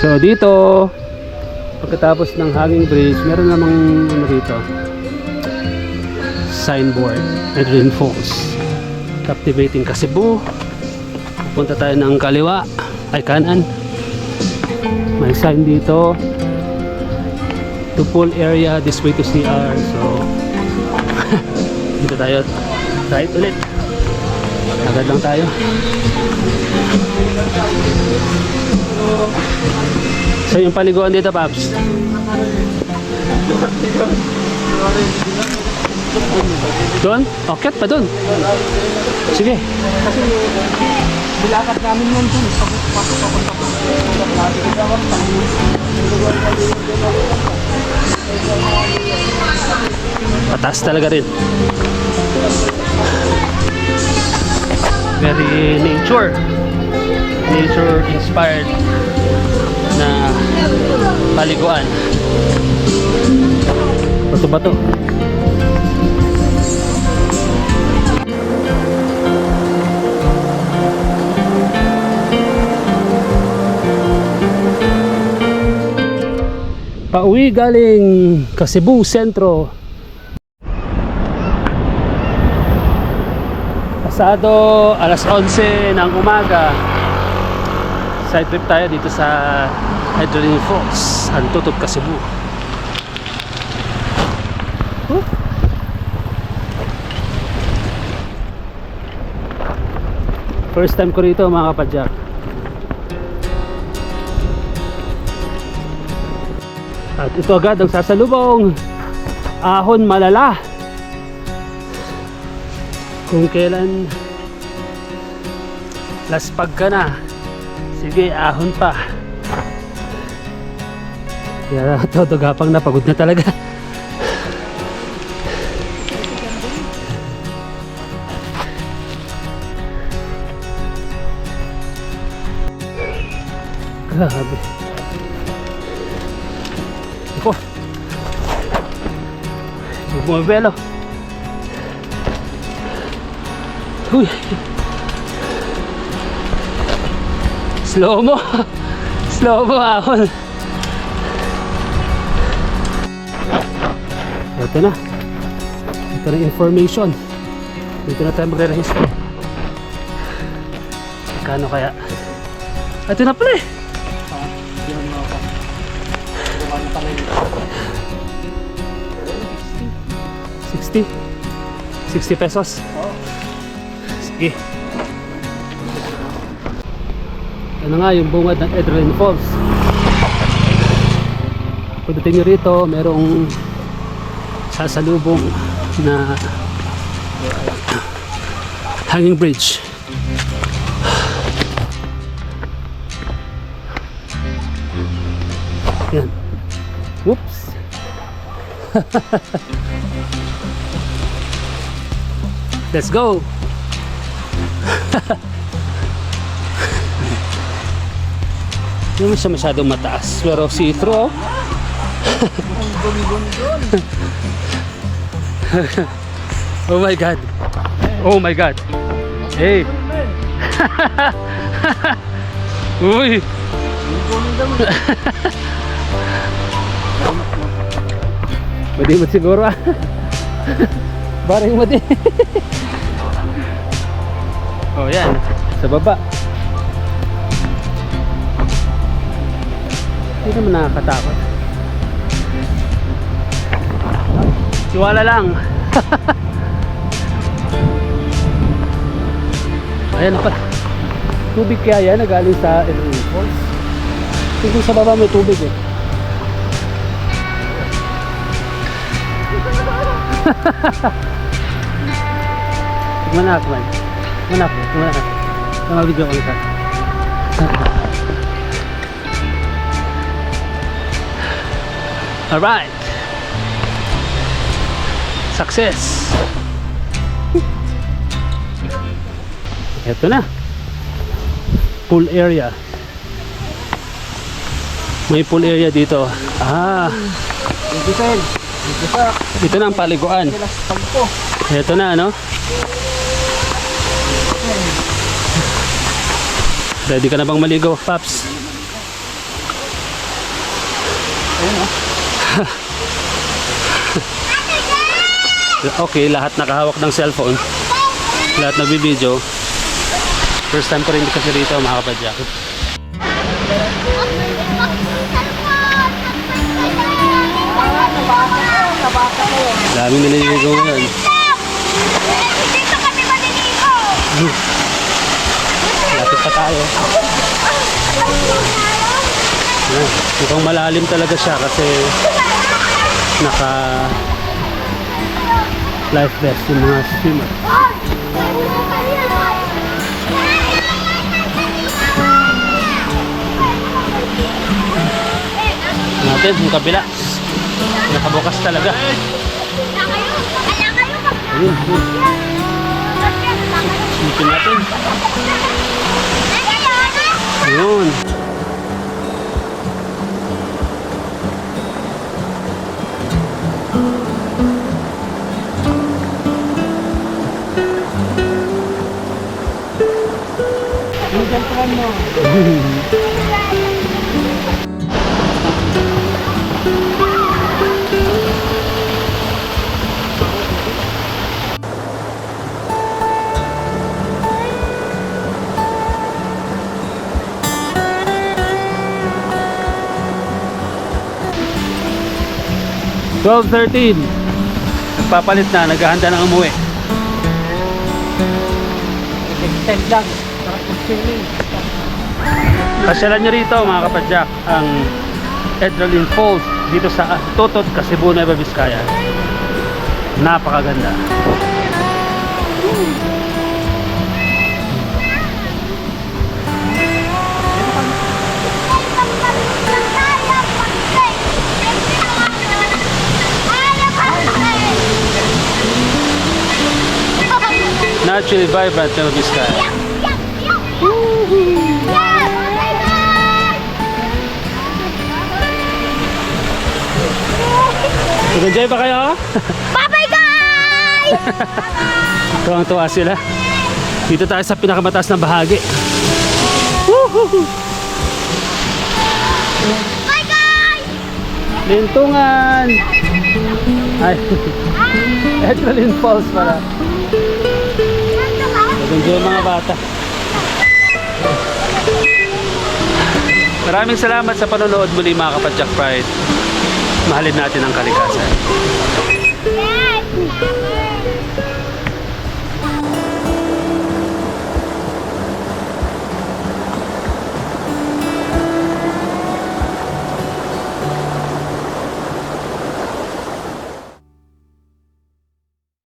So dito, pagkatapos ng hanging bridge, meron namang ano dito, signboard, Adrian Falls, captivating Cebu. Pupunta tayo ng kaliwa, ay kanan. May sign dito, to pool area, this way to CR. So dito tayo, right ulit, agad lang tayo. So yung paliguan dito, Paps, doon? Okay pa doon? Sige. Kasi bilakad namin nun dun. Pataas talaga rin. Very nature inspired na paliguan. Bato-bato. Pauwi galing Cebu Sentro. Pasado alas 11 ng umaga, side trip tayo dito sa Adrian Falls, Antutup, Cebu. First time ko rito, mga kapadyak. At ito agad ang sasalubong, ahon malala. Kung kailan laspag ka na, sige, ahon pa. Kaya todo gapang na, pagod na talaga. Grabe. Ako, bumabelo. Uy, slow mo ahon. Ito na information. Dito na tayo magre-register. Kano kaya? Ito na pala eh. 60 pesos. Sige. Ano nga yung bungad ng Adrian Falls. Pagdating nyo rito, merong sasalubong na hanging bridge. Yan. Whoops. Let's go. Hindi siya masyadong mataas, pero see-through. Oh my god. Oh my god. Hey. Uy. Madi-mad siguro ah. Barang madi. Oh yan, sa baba. Hindi naman nakakatakot. Tiwala lang. Ayan na pala. Tubig kaya yan, nagaling sa Adrian Falls. Tingnan sa baba may tubig eh. Tignan na ako man. Tignan na. Sama video ko nito. Alright. Success. Ito na. Pool area. May pool area dito. Ito na ang paliguan. Ito na, ano? Ready ka na bang maligo, Paps? Ayun oh. Okay, lahat nakahawak ng cellphone. Lahat nagbibideo. First time ko rin kasi dito mga kapadyak. Nabasa ko. Daming naliligaw ngayon. Dito kami maliligo. Lapit pa tayo. Ayan, mukhang malalim talaga siya kasi naka life vest yung mga swimmer. Natin yung kabila. Nakabukas talaga. Ayun, ayun. Silipin natin. Ayun. Yung gentleman mo. 12:13. Nagpapalit na, naghahanda ng umuwi. Extend lang. Sarap mag-swimming. Pasyalan nyo rito mga kapadyak ang Edralin Falls dito sa Totot, Cebu, Nueva Vizcaya. Napakaganda. Naturally vibrant Nueva Vizcaya. Nag-enjoy ba kayo? Bye-bye guys! Tuwang-tuwa sila. Dito tayo sa pinakamataas na bahagi. Woohoo! Bye guys! Lintungan! Ay, Edralin Falls pala. Nag-enjoy yung mga bata. Maraming salamat sa panonood muli mga kapadyak Pride. Mahalin natin ang kalikasan.